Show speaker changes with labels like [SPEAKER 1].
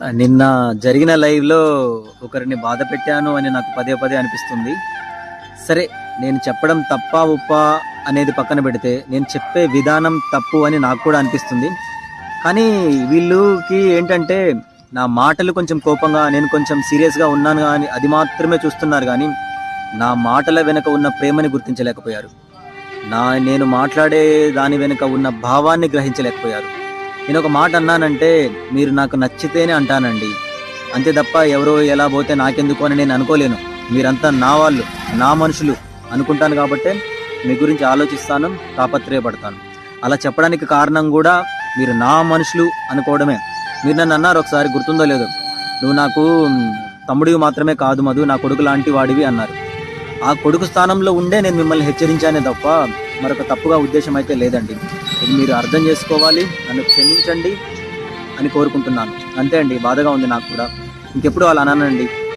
[SPEAKER 1] నిన్న జరిగిన లైవ్‌లో ఒకరిని బాధ పెట్టాను అని నాకు పదే పదే అనిపిస్తుంది. సరే, నేను చెప్పడం తప్పా, ఒప్పా అనేది పక్కన పెడితే, నేను చెప్పే విధానం తప్పు అని నాకు కూడా అనిపిస్తుంది. కానీ వీళ్ళకి ఏంటంటే, నా మాటలు కొంచెం కోపంగా, నేను కొంచెం సీరియస్‌గా ఉన్నాను గాని అది మాత్రమే చూస్తున్నారు గానీ, నా మాటల వెనక ఉన్న ప్రేమని గుర్తించలేకపోయారు. నేను మాట్లాడే దాని వెనుక ఉన్న భావాన్ని గ్రహించలేకపోయారు. నేనొక మాట అన్నానంటే, మీరు నాకు నచ్చితేనే అంటానండి. అంతే తప్ప ఎవరో ఎలా పోతే నాకెందుకు అని నేను అనుకోలేను. మీరంతా నా వాళ్ళు, నా మనుషులు అనుకుంటాను కాబట్టే మీ గురించి ఆలోచిస్తాను, తాపత్రయపడతాను. అలా చెప్పడానికి కారణం కూడా మీరు నా మనుషులు అనుకోవడమే. మీరు నన్ను అన్నారు ఒకసారి, గుర్తుందో లేదో, "నువ్వు నాకు తమ్ముడివి మాత్రమే కాదు మధు, నా కొడుకు లాంటి వాడివి" అన్నారు. ఆ కొడుకు స్థానంలో ఉండే నేను మిమ్మల్ని హెచ్చరించానే తప్ప మరొక తప్పుగా ఉద్దేశం అయితే లేదండి. ఇది మీరు అర్థం చేసుకోవాలి, నన్ను క్షమించండి అని కోరుకుంటున్నాను. అంతే అండి, బాధగా ఉంది నాకు కూడా. ఇంకెప్పుడు అలా అననండి.